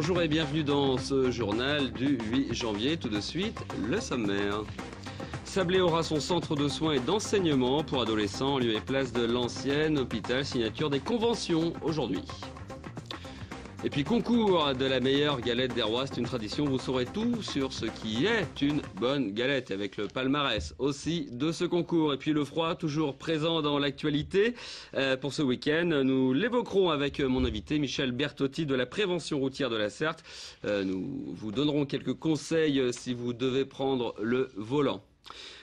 Bonjour et bienvenue dans ce journal du 8 janvier. Tout de suite, le sommaire. Sablé aura son centre de soins et d'enseignement pour adolescents en lieu et place de l'ancien hôpital. Signature des conventions aujourd'hui. Et puis concours de la meilleure galette des rois, c'est une tradition, vous saurez tout sur ce qui est une bonne galette avec le palmarès aussi de ce concours. Et puis le froid, toujours présent dans l'actualité pour ce week-end. Nous l'évoquerons avec mon invité Michel Bertotti de la prévention routière de la Sarthe. Nous vous donnerons quelques conseils si vous devez prendre le volant.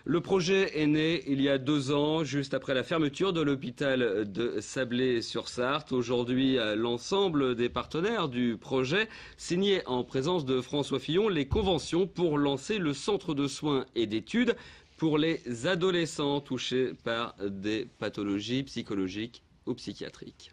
Le projet est né il y a 2 ans, juste après la fermeture de l'hôpital de Sablé-sur-Sarthe. Aujourd'hui, l'ensemble des partenaires du projet signaient en présence de François Fillon les conventions pour lancer le centre de soins et d'études pour les adolescents touchés par des pathologies psychologiques ou psychiatriques.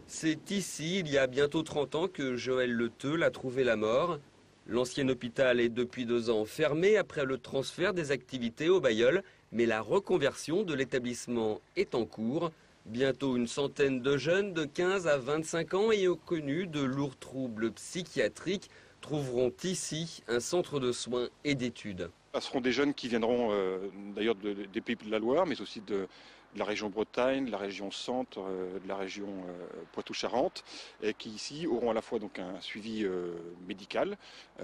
C'est ici, il y a bientôt 30 ans, que Joël Leteul a trouvé la mort. L'ancien hôpital est depuis 2 ans fermé après le transfert des activités au Bailleul, mais la reconversion de l'établissement est en cours. Bientôt une centaine de jeunes de 15 à 25 ans ayant connu de lourds troubles psychiatriques trouveront ici un centre de soins et d'études. Ce seront des jeunes qui viendront d'ailleurs des pays de la Loire, mais aussi de la région Bretagne, de la région Centre, de la région Poitou-Charentes, et qui ici auront à la fois donc un suivi médical,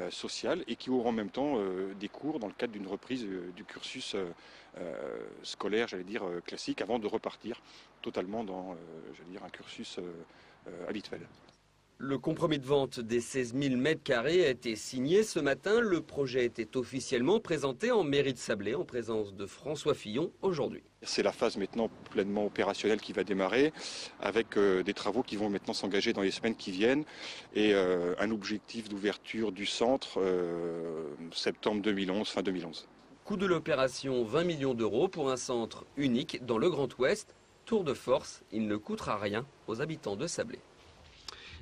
social, et qui auront en même temps des cours dans le cadre d'une reprise du cursus scolaire, j'allais dire classique, avant de repartir totalement dans, un cursus habituel. Le compromis de vente des 16 000 m² a été signé ce matin. Le projet était officiellement présenté en mairie de Sablé en présence de François Fillon aujourd'hui. C'est la phase maintenant pleinement opérationnelle qui va démarrer avec des travaux qui vont maintenant s'engager dans les semaines qui viennent et un objectif d'ouverture du centre septembre 2011, fin 2011. Coût de l'opération 20 millions d'euros pour un centre unique dans le Grand Ouest. Tour de force, il ne coûtera rien aux habitants de Sablé.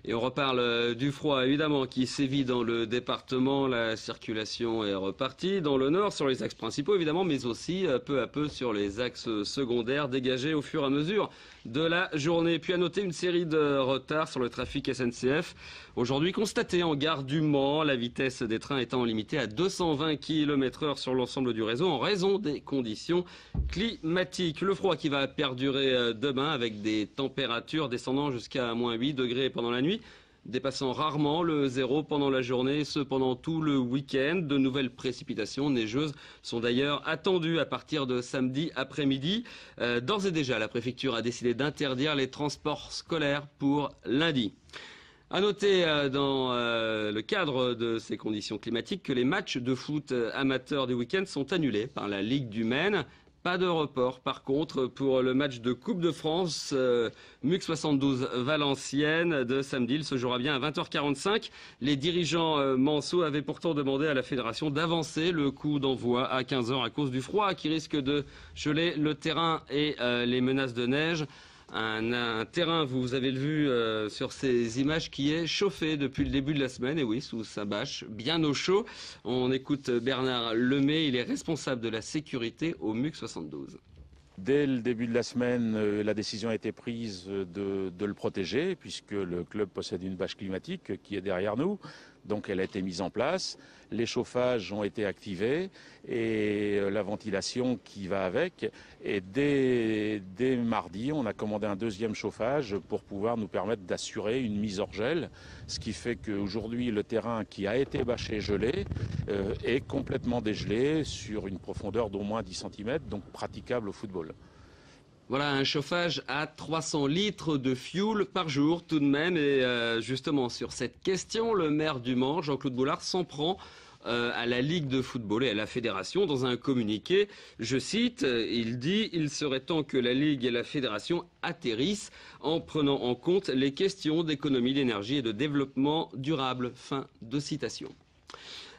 Et on reparle du froid, évidemment, qui sévit dans le département. La circulation est repartie dans le nord, sur les axes principaux, évidemment, mais aussi peu à peu sur les axes secondaires dégagés au fur et à mesure de la journée. Puis à noter une série de retards sur le trafic SNCF. Aujourd'hui constaté en gare du Mans, la vitesse des trains étant limitée à 220 km/h sur l'ensemble du réseau en raison des conditions climatiques. Le froid qui va perdurer demain avec des températures descendant jusqu'à -8 degrés pendant la nuit, dépassant rarement le 0 pendant la journée, ce pendant tout le week-end. De nouvelles précipitations neigeuses sont d'ailleurs attendues à partir de samedi après-midi. D'ores et déjà, la préfecture a décidé d'interdire les transports scolaires pour lundi. À noter dans le cadre de ces conditions climatiques que les matchs de foot amateurs du week-end sont annulés par la Ligue du Maine. Pas de report par contre pour le match de Coupe de France MUC 72 Valenciennes de samedi. Il se jouera bien à 20h45. Les dirigeants manceaux avaient pourtant demandé à la fédération d'avancer le coup d'envoi à 15h à cause du froid qui risque de geler le terrain et les menaces de neige. Un terrain, vous avez vu sur ces images, qui est chauffé depuis le début de la semaine, et oui, sous sa bâche, bien au chaud. On écoute Bernard Lemay, il est responsable de la sécurité au MUC 72. Dès le début de la semaine, la décision a été prise de le protéger, puisque le club possède une bâche climatique qui est derrière nous. Donc elle a été mise en place, les chauffages ont été activés et la ventilation qui va avec. Et dès mardi, on a commandé un 2e chauffage pour pouvoir nous permettre d'assurer une mise hors gel. Ce qui fait qu'aujourd'hui, le terrain qui a été bâché gelé est complètement dégelé sur une profondeur d'au moins 10 cm, donc praticable au football. Voilà, un chauffage à 300 litres de fioul par jour tout de même. Et justement, sur cette question, le maire du Mans, Jean-Claude Boulard, s'en prend à la Ligue de football et à la fédération dans un communiqué. Je cite, il dit « Il serait temps que la Ligue et la fédération atterrissent en prenant en compte les questions d'économie d'énergie et de développement durable ». Fin de citation.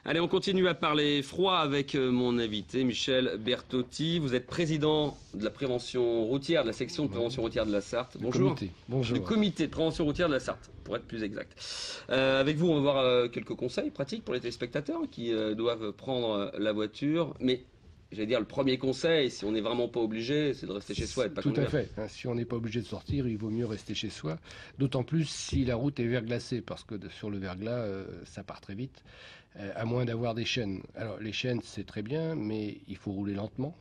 Allez, on continue à parler froid avec mon invité Michel Bertotti. Vous êtes président de la prévention routière, de la section de prévention routière de la Sarthe. Bonjour. Bonjour. Du comité de prévention routière de la Sarthe, pour être plus exact. Avec vous, on va voir quelques conseils pratiques pour les téléspectateurs qui doivent prendre la voiture. Mais j'allais dire, le premier conseil, si on n'est vraiment pas obligé, c'est de rester chez soi et de pas Tout à conduire. fait. Si on n'est pas obligé de sortir, il vaut mieux rester chez soi. D'autant plus si la route est verglacée, parce que sur le verglas, ça part très vite, à moins d'avoir des chaînes. Alors, les chaînes, c'est très bien, mais il faut rouler lentement,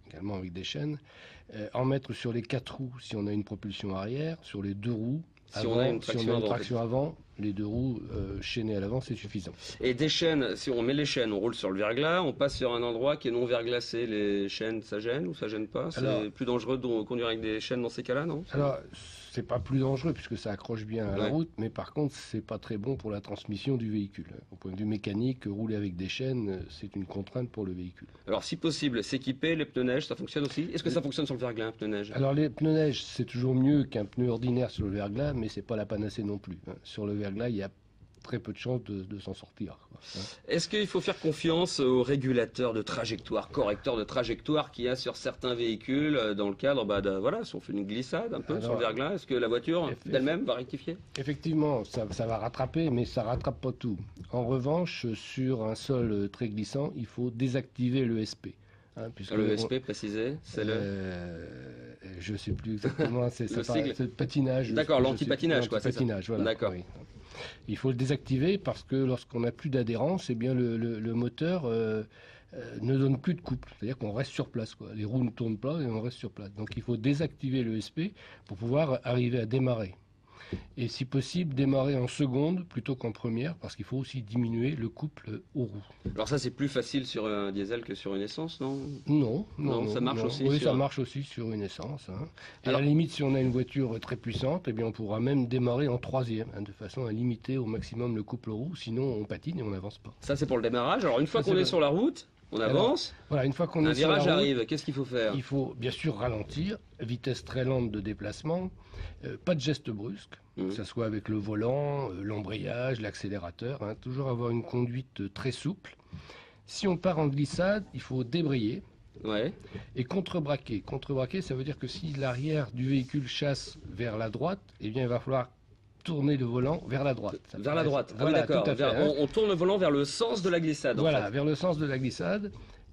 également avec des chaînes. En mettre sur les 4 roues si on a une propulsion arrière, sur les 2 roues. Si on a une traction avant, les 2 roues chaînées à l'avant, c'est suffisant. Et des chaînes, si on met les chaînes, on roule sur le verglas, on passe sur un endroit qui est non verglacé. Les chaînes, ça gêne ou ça gêne pas? C'est plus dangereux de conduire avec des chaînes dans ces cas-là, non? Alors, c'est pas plus dangereux puisque ça accroche bien à la route, mais par contre, c'est pas très bon pour la transmission du véhicule. Au point de vue mécanique, rouler avec des chaînes, c'est une contrainte pour le véhicule. Alors, si possible, s'équiper, les pneus neige, ça fonctionne aussi? Est-ce que ça fonctionne sur le verglas, un pneu neige? Alors, les pneus neige, c'est toujours mieux qu'un pneu ordinaire sur le verglas, mais c'est pas la panacée non plus. Sur le verglas, il y a très peu de chances de s'en sortir. Est-ce qu'il faut faire confiance au régulateur de trajectoire, correcteur de trajectoire qu'il y a sur certains véhicules dans le cadre, voilà, si on fait une glissade un peu sur le verglas, est-ce que la voiture d'elle-même va rectifier? Effectivement, ça va rattraper, mais ça rattrape pas tout. En revanche, sur un sol très glissant, il faut désactiver l'ESP. Le ESP, précisé, c'est je ne sais plus exactement, c'est le patinage. D'accord, l'anti-patinage, quoi. L'anti-patinage, voilà. D'accord. Oui. Il faut le désactiver parce que lorsqu'on n'a plus d'adhérence, eh bien le moteur ne donne plus de couple. C'est-à-dire qu'on reste sur place, quoi. Les roues ne tournent pas et on reste sur place. Donc il faut désactiver l'ESP pour pouvoir arriver à démarrer. Et si possible, démarrer en seconde plutôt qu'en première, parce qu'il faut aussi diminuer le couple aux roues. Alors ça, c'est plus facile sur un diesel que sur une essence, non? Non, ça marche aussi. Oui, ça marche aussi sur une essence. Et alors, à la limite, si on a une voiture très puissante, eh bien, on pourra même démarrer en troisième, de façon à limiter au maximum le couple aux roues, sinon on patine et on n'avance pas. Ça, c'est pour le démarrage. Alors une fois qu'on est sur la route, on avance. Voilà, une fois qu'on est sur la route, un virage arrive. Qu'est-ce qu'il faut faire? Il faut bien sûr ralentir, vitesse très lente de déplacement, pas de geste brusque, que ce soit avec le volant, l'embrayage, l'accélérateur, toujours avoir une conduite très souple. Si on part en glissade, il faut débrayer et contrebraquer. Contrebraquer, ça veut dire que si l'arrière du véhicule chasse vers la droite, eh bien il va falloir tourner le volant vers la droite. Vers la droite, voilà, d'accord. On tourne le volant vers le sens de la glissade. Voilà, vers le sens de la glissade.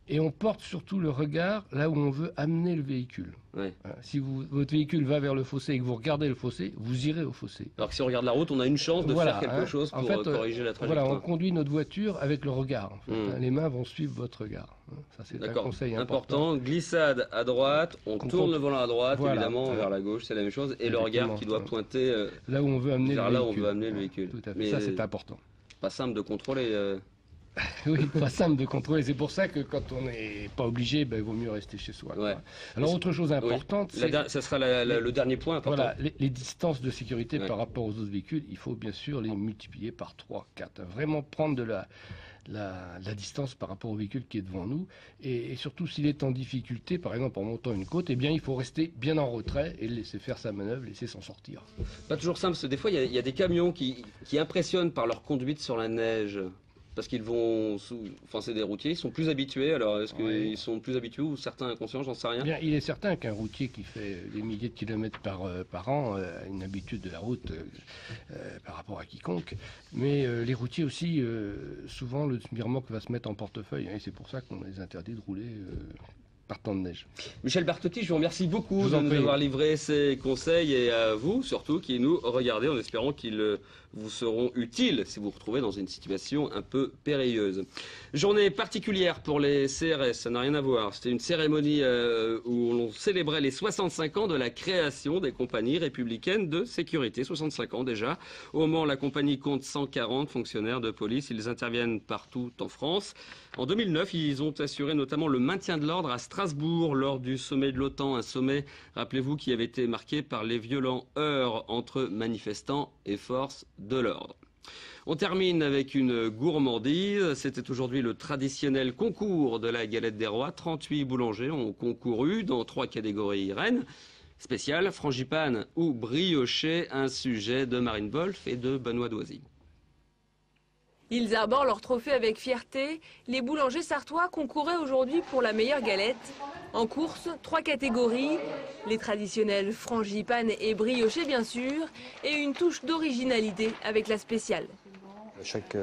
Et on porte surtout le regard là où on veut amener le véhicule. Si votre véhicule va vers le fossé et que vous regardez le fossé, vous irez au fossé. Alors que si on regarde la route, on a une chance de faire quelque chose pour corriger la trajectoire. Voilà, on conduit notre voiture avec le regard. Les mains vont suivre votre regard. Ça, c'est un conseil important. Glissade à droite, on tourne le volant à droite, évidemment, vers la gauche, c'est la même chose. Et le regard qui doit pointer là où on veut amener le véhicule. Tout à fait. Ça, c'est important. Pas simple de contrôler. Oui, pas simple de contrôler. C'est pour ça que quand on n'est pas obligé, il vaut mieux rester chez soi. Alors, autre chose importante, ça sera le dernier point important. Voilà, les distances de sécurité par rapport aux autres véhicules, il faut bien sûr les multiplier par 3, 4. Vraiment prendre de la distance par rapport au véhicule qui est devant nous. Et surtout, s'il est en difficulté, par exemple en montant une côte, eh bien, il faut rester bien en retrait et le laisser faire sa manœuvre, laisser s'en sortir. Pas toujours simple, parce que des fois, il y a des camions qui impressionnent par leur conduite sur la neige. Parce qu'ils vont, c'est des routiers, ils sont plus habitués. Alors, est-ce qu'ils sont plus habitués ou certains inconscients, j'en sais rien? Bien, il est certain qu'un routier qui fait des milliers de kilomètres par an a une habitude de la route par rapport à quiconque. Mais les routiers aussi, souvent, le smirmoc va se mettre en portefeuille. Et c'est pour ça qu'on les interdit de rouler par temps de neige. Michel Bertotti, je vous remercie beaucoup de nous avoir livré ces conseils et à vous surtout qui nous regardez en espérant qu'ils vous seront utiles si vous vous retrouvez dans une situation un peu périlleuse. Journée particulière pour les CRS, ça n'a rien à voir. C'était une cérémonie où l'on célébrait les 65 ans de la création des compagnies républicaines de sécurité. 65 ans déjà. Au moment, la compagnie compte 140 fonctionnaires de police. Ils interviennent partout en France. En 2009, ils ont assuré notamment le maintien de l'ordre à Strasbourg lors du sommet de l'OTAN. Un sommet, rappelez-vous, qui avait été marqué par les violents heurts entre manifestants et forces de l'ordre. On termine avec une gourmandise. C'était aujourd'hui le traditionnel concours de la galette des rois. 38 boulangers ont concouru dans 3 catégories reines. Spécial, frangipane ou brioché, un sujet de Marine Wolf et de Benoît Doisy. Ils arborent leur trophée avec fierté. Les boulangers sartois concouraient aujourd'hui pour la meilleure galette. En course, 3 catégories, les traditionnels frangipane et brioché bien sûr, et une touche d'originalité avec la spéciale. Chaque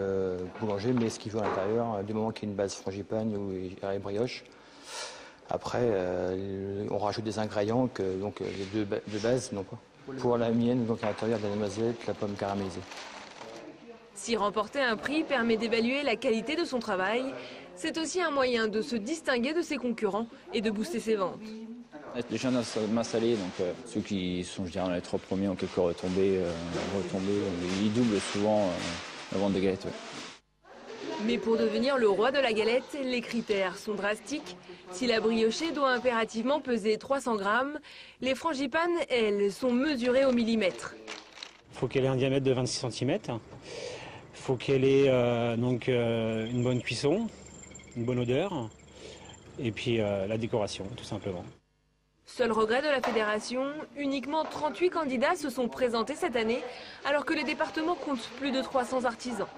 boulanger met ce qu'il veut à l'intérieur, du moment qu'il y a une base frangipane ou brioche. Après, on rajoute des ingrédients que donc les deux de base non pas. Pour la mienne, donc à l'intérieur de la noisette, la pomme caramélisée. Si remporter un prix permet d'évaluer la qualité de son travail, c'est aussi un moyen de se distinguer de ses concurrents et de booster ses ventes. Les gens m'installer, donc ceux qui sont, je dirais, dans les 3 premiers ont quelques retombées, ils doublent souvent la vente des galettes. Ouais. Mais pour devenir le roi de la galette, les critères sont drastiques. Si la briochée doit impérativement peser 300 grammes, les frangipanes, elles, sont mesurées au millimètre. Il faut qu'elle ait un diamètre de 26 cm. Il faut qu'elle ait une bonne cuisson, une bonne odeur, et puis la décoration, tout simplement. Seul regret de la fédération, uniquement 38 candidats se sont présentés cette année, alors que les départements comptent plus de 300 artisans.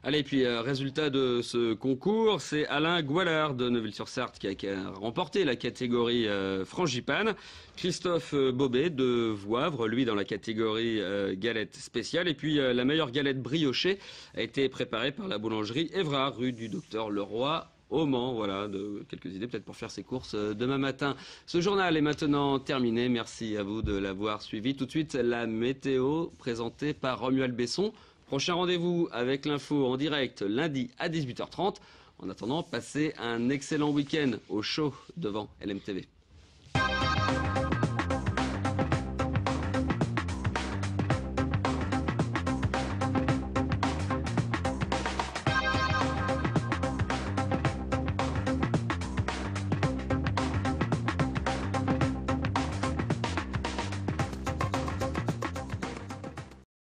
Allez, puis résultat de ce concours, c'est Alain Goualard de Neuville-sur-Sarthe qui a remporté la catégorie frangipane. Christophe Bobet de Voivre, lui dans la catégorie galette spéciale. Et puis la meilleure galette briochée a été préparée par la boulangerie Évrard, rue du Docteur Leroy au Mans. Voilà, quelques idées peut-être pour faire ses courses demain matin. Ce journal est maintenant terminé. Merci à vous de l'avoir suivi. Tout de suite, la météo présentée par Romuald Besson. Prochain rendez-vous avec l'info en direct lundi à 18h30. En attendant, passez un excellent week-end au chaud devant LMTV.